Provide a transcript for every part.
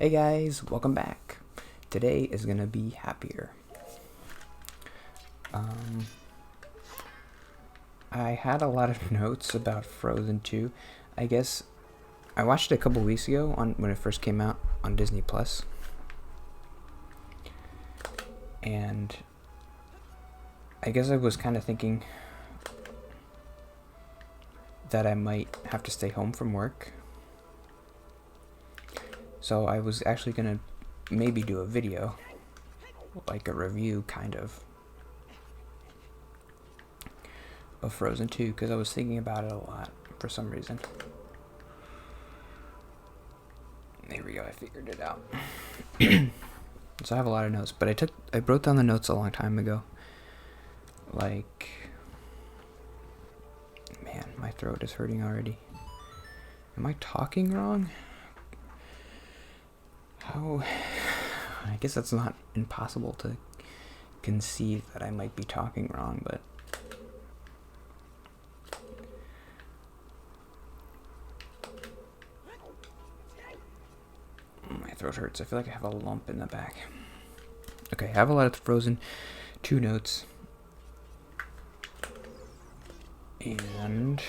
Hey guys, welcome back. Today is gonna be happier. I had a lot of notes about Frozen 2. I guess I watched it a couple weeks ago when it first came out on Disney Plus. And I guess I was kind of thinking that I might have to stay home from work. So I was actually gonna maybe do a video, like a review kind of Frozen 2, because I was thinking about it a lot for some reason. There we go, I figured it out. So I have a lot of notes, but I wrote down the notes a long time ago. Like, man, my throat is hurting already. Am I talking wrong? How? I guess that's not impossible to conceive that I might be talking wrong, but my throat hurts. I feel like I have a lump in the back. Okay, I have a lot of Frozen 2 notes. And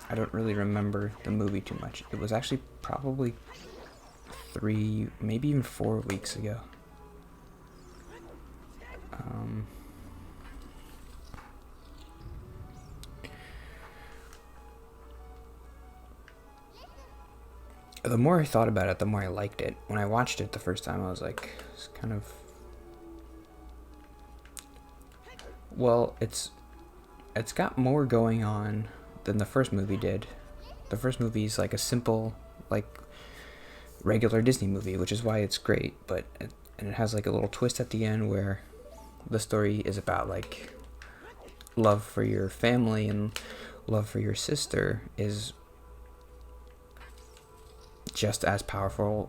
I don't really remember the movie too much. It was actually probably 3, maybe even 4 weeks ago. The more I thought about it, the more I liked it. When I watched it the first time, I was like, it's kind of... Well, it's got more going on than the first movie did. The first movie is like a simple, like, regular Disney movie, which is why it's great, but it has like a little twist at the end where the story is about like love for your family and love for your sister is just as powerful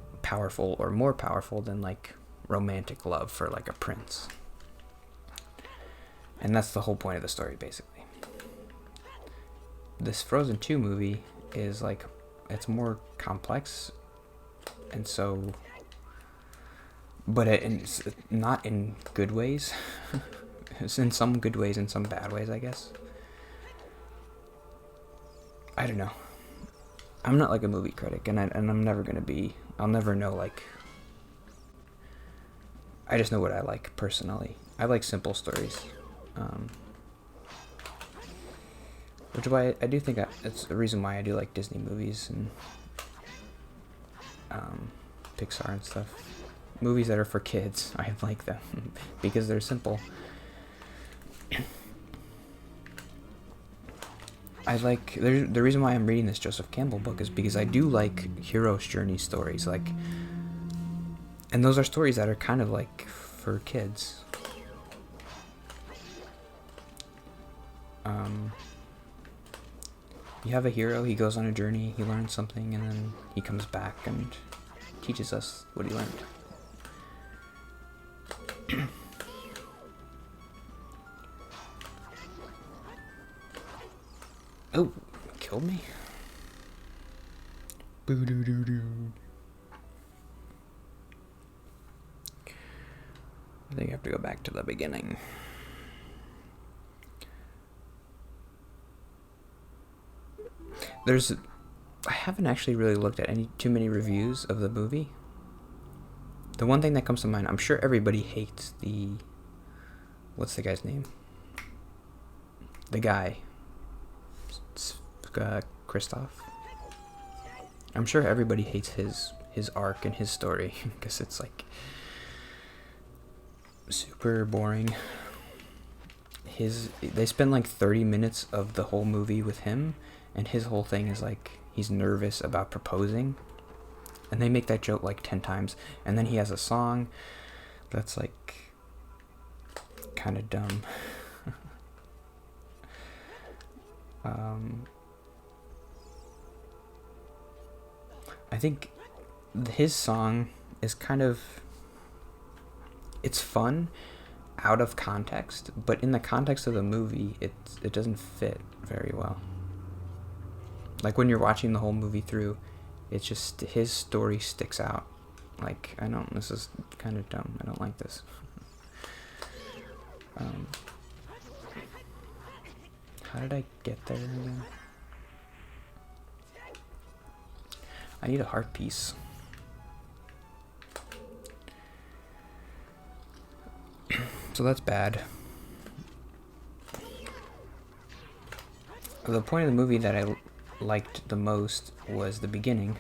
or more powerful than like romantic love for like a prince. And that's the whole point of the story, basically. This Frozen 2 movie is like, it's more complex, and so, but it's not in good ways. It's in some good ways and some bad ways, I guess. I don't know. I'm not like a movie critic, and I'm never gonna be. I'll never know, like, I just know what I like personally. I like simple stories. Which is why I do think it's the reason why I do like Disney movies and Pixar and stuff. Movies that are for kids, I like them because they're simple. The reason why I'm reading this Joseph Campbell book is because I do like hero's journey stories, like, and those are stories that are kind of like for kids. You have a hero, he goes on a journey, he learns something, and then he comes back and teaches us what he learned. Oh, killed me? Boo-doo-doo-doo. I think I have to go back to the beginning. I haven't actually really looked at too many reviews of the movie. The one thing that comes to mind, I'm sure everybody hates what's the guy's name? The guy. Kristoff. I'm sure everybody hates his arc and his story because it's like super boring. They spend like 30 minutes of the whole movie with him, and his whole thing is like he's nervous about proposing, and they make that joke like 10 times, and then he has a song that's like kind of dumb. I think his song is kind of, it's fun out of context, but in the context of the movie, it doesn't fit very well. Like when you're watching the whole movie through, it's just his story sticks out. Like, I don't, this is kind of dumb. I don't like this. How did I get there again? I need a heart piece. So that's bad. The point of the movie that I liked the most was the beginning,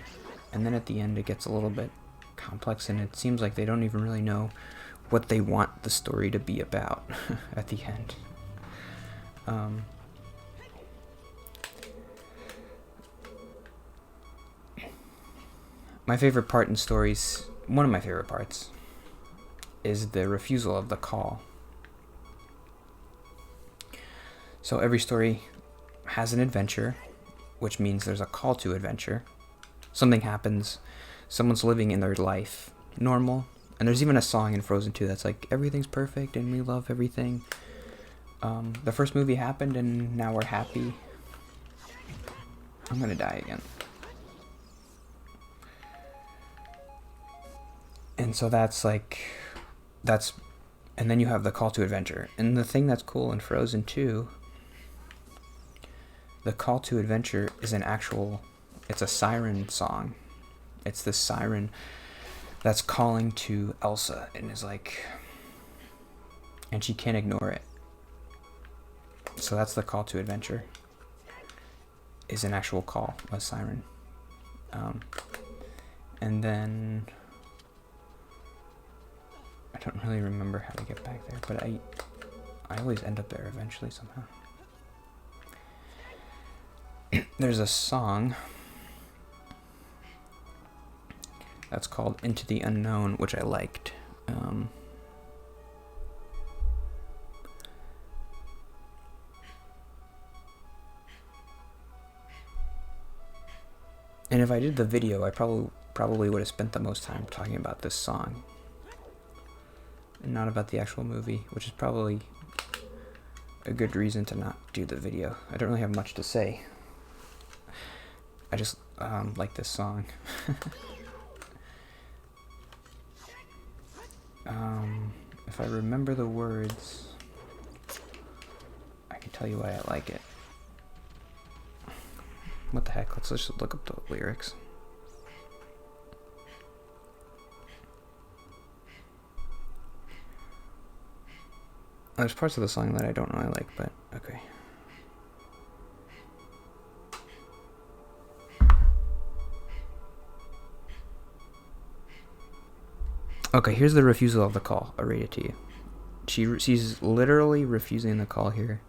and then at the end it gets a little bit complex, and it seems like they don't even really know what they want the story to be about at the end. My favorite part in stories, one of my favorite parts, is the refusal of the call. So every story has an adventure, which means there's a call to adventure. Something happens, someone's living in their life normal, and there's even a song in Frozen 2 that's like, everything's perfect and we love everything. The first movie happened and now we're happy. I'm gonna die again. And so and then you have the call to adventure. And the thing that's cool in Frozen 2, the call to adventure is it's a siren song. It's this siren that's calling to Elsa and is like, and she can't ignore it. So that's the call to adventure, is an actual call, a siren. And then I don't really remember how to get back there, but I always end up there eventually somehow. There's a song that's called Into the Unknown, which I liked. And if I did the video, I probably would have spent the most time talking about this song and not about the actual movie, which is probably a good reason to not do the video. I don't really have much to say. I just like this song. If I remember the words, I can tell you why I like it. What the heck? Let's just look up the lyrics. There's parts of the song that I don't know I like, but okay. Okay, here's the refusal of the call. I'll read it to you. She's literally refusing the call here.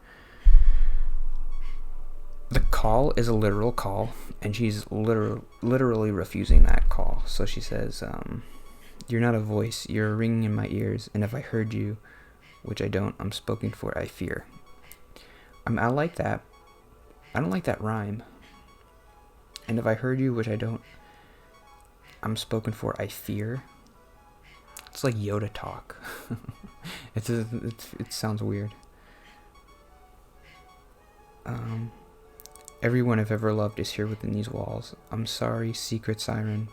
The call is a literal call, and she's literally refusing that call. So she says, you're not a voice, you're a ringing in my ears, and if I heard you, which I don't, I'm spoken for, I fear. I like that. I don't like that rhyme. And if I heard you, which I don't, I'm spoken for, I fear. It's like Yoda talk. It sounds weird. Everyone I've ever loved is here within these walls. I'm sorry, secret siren,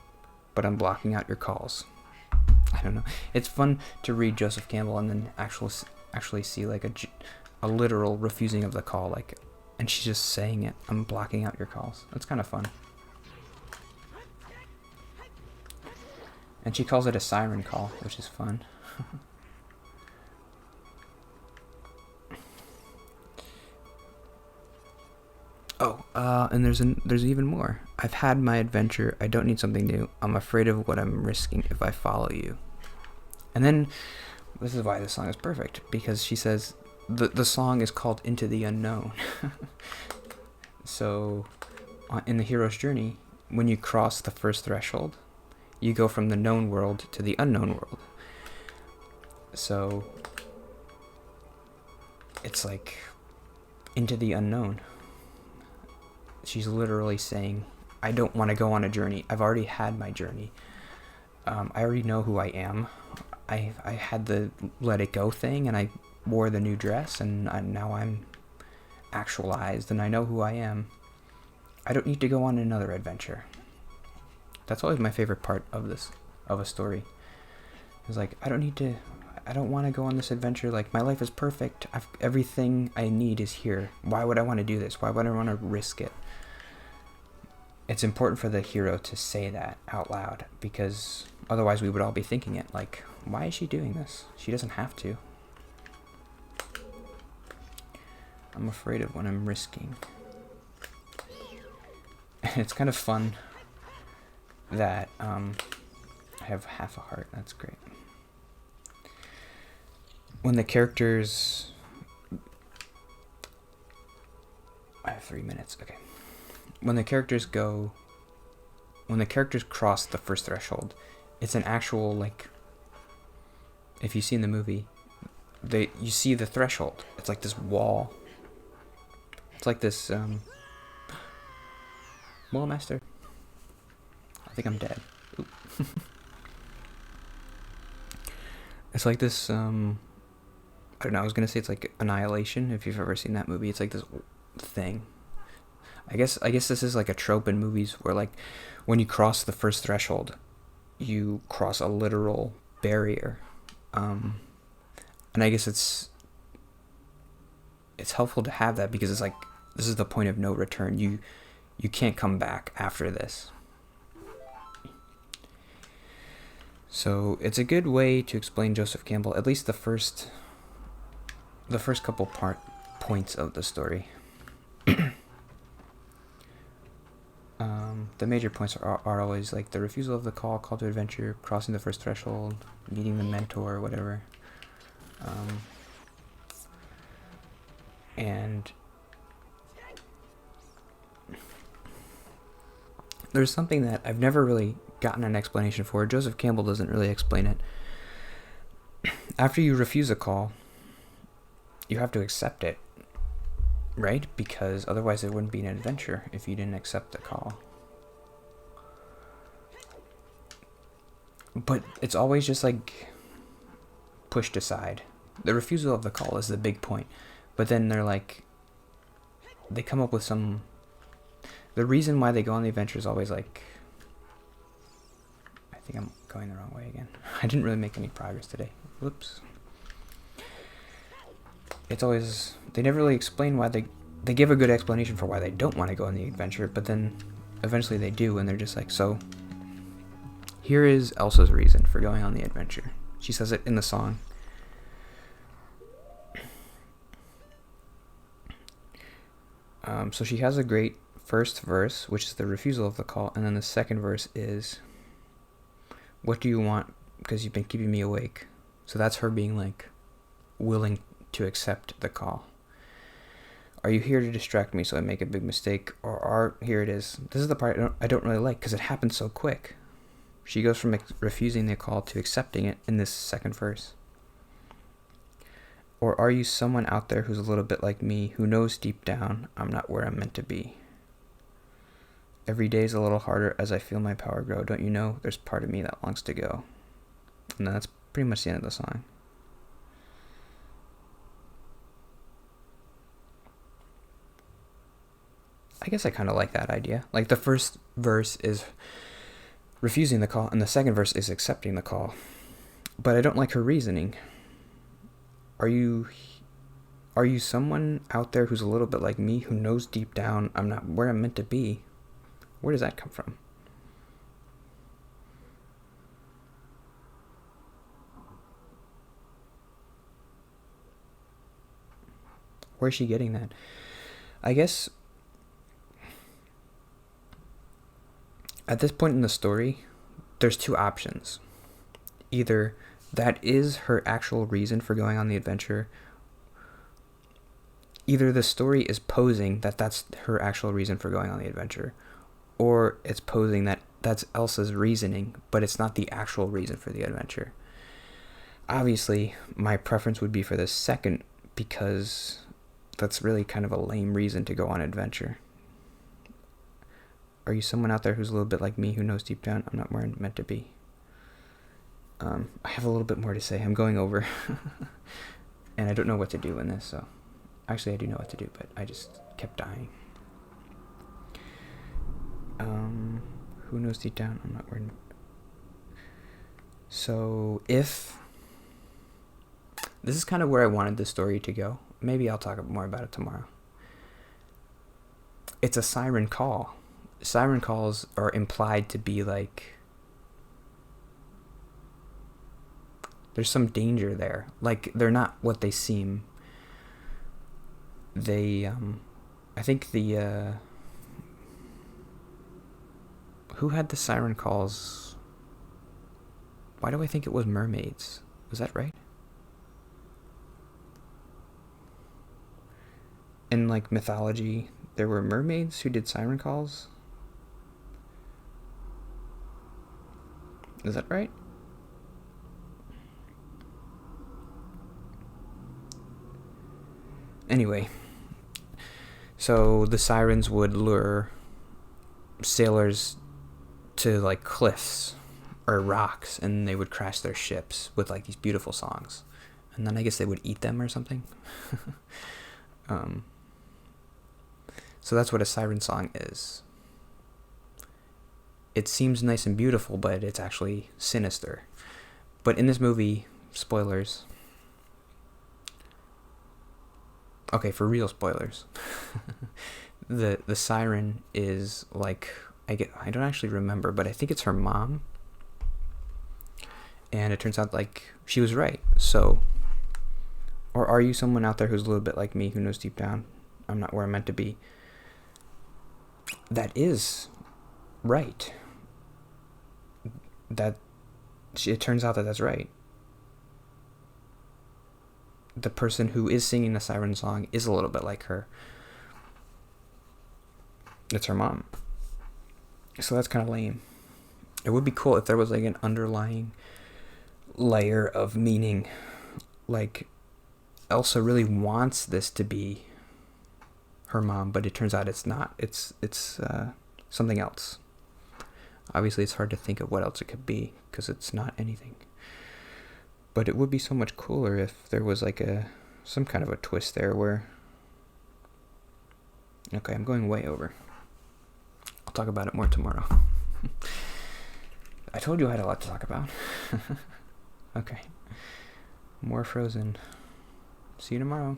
but I'm blocking out your calls. I don't know. It's fun to read Joseph Campbell and then actually see like a literal refusing of the call, like, and she's just saying it. I'm blocking out your calls. That's kind of fun. And she calls it a siren call, which is fun. And there's even more. I've had my adventure. I don't need something new. I'm afraid of what I'm risking if I follow you. And then, this is why this song is perfect, because she says, the song is called Into the Unknown. So, in the hero's journey, when you cross the first threshold, you go from the known world to the unknown world. So, it's like, into the unknown. She's literally saying, I don't want to go on a journey. I've already had my journey. I already know who I am. I had the let it go thing, and I wore the new dress, and now I'm actualized, and I know who I am. I don't need to go on another adventure. That's always my favorite part of a story. It's like, I don't want to go on this adventure. Like, my life is perfect. Everything I need is here. Why would I want to do this? Why would I want to risk it? It's important for the hero to say that out loud, because otherwise we would all be thinking it. Like, why is she doing this? She doesn't have to. I'm afraid of what I'm risking. And it's kind of fun that I have half a heart. That's great. When the characters... I have 3 minutes. Okay. When the characters cross the first threshold, it's an actual, like... If you see in the movie, you see the threshold. It's like this wall. It's like this... Well, Master. I think I'm dead. Oop. It's like this, I don't know, I was gonna say it's like Annihilation, if you've ever seen that movie. It's like this thing. I guess this is like a trope in movies where, like, when you cross the first threshold, you cross a literal barrier. And I guess it's helpful to have that, because it's like, this is the point of no return. You can't come back after this. So it's a good way to explain Joseph Campbell, at least the first couple points of the story. The major points are always like the refusal of the call to adventure, crossing the first threshold, meeting the mentor, or whatever. And there's something that I've never really gotten an explanation for. Joseph Campbell doesn't really explain it. After you refuse a call, you have to accept it, right? Because otherwise it wouldn't be an adventure if you didn't accept the call. But it's always just like pushed aside. The refusal of the call is the big point. But then they come up with some... The reason why they go on the adventure is always like... I think I'm going the wrong way again. I didn't really make any progress today. Whoops. It's always... They never really explain why they give a good explanation for why they don't want to go on the adventure, but then eventually they do, and they're just like, so... Here is Elsa's reason for going on the adventure. She says it in the song. So she has a great first verse, which is the refusal of the call, and then the second verse is, what do you want, because you've been keeping me awake. So that's her being like willing to accept the call. Are you here to distract me so I make a big mistake, or here it is. This is the part I don't really like, because it happens so quick. She goes from refusing the call to accepting it in this second verse. Or are you someone out there who's a little bit like me, who knows deep down I'm not where I'm meant to be? Every day's a little harder as I feel my power grow. Don't you know there's part of me that longs to go? And that's pretty much the end of the song. I guess I kind of like that idea. Like, the first verse is refusing the call, and the second verse is accepting the call. But I don't like her reasoning. Are you someone out there who's a little bit like me, who knows deep down I'm not where I'm meant to be? Where does that come from? Where's she getting that? I guess at this point in the story, there's two options. Either that is her actual reason for going on the adventure. Either the story is posing that that's her actual reason for going on the adventure, or it's posing that that's Elsa's reasoning, but it's not the actual reason for the adventure. Obviously, my preference would be for the second, because that's really kind of a lame reason to go on an adventure. Are you someone out there who's a little bit like me, who knows deep down I'm not where I'm meant to be? I have a little bit more to say. I'm going over. And I don't know what to do in this, so... Actually, I do know what to do, but I just kept dying. Who knows deep down? I'm not worried. So if this is kind of where I wanted the story to go. Maybe I'll talk more about it tomorrow. It's a siren call. Siren calls are implied to be like there's some danger there. Like they're not what they seem. They I think the who had the siren calls? Why do I think it was mermaids? Was that right? In like mythology, there were mermaids who did siren calls. Is that right? Anyway, so the sirens would lure sailors to like cliffs or rocks, and they would crash their ships with like these beautiful songs, and then I guess they would eat them or something. So that's what a siren song is. It seems nice and beautiful, but it's actually sinister. But in this movie, spoilers. Okay, for real spoilers. the siren is like I don't actually remember, but I think it's her mom. And it turns out like she was right. So, or are you someone out there who's a little bit like me who knows deep down I'm not where I'm meant to be? That is right. It turns out that that's right. The person who is singing the siren song is a little bit like her. It's her mom. So that's kind of lame. It would be cool if there was like an underlying layer of meaning. Like Elsa really wants this to be her mom, but it turns out it's not. It's something else. Obviously, it's hard to think of what else it could be because it's not anything. But it would be so much cooler if there was like some kind of a twist there where... Okay, I'm going way over. I'll talk about it more tomorrow. I told you I had a lot to talk about. Okay. More Frozen. See you tomorrow.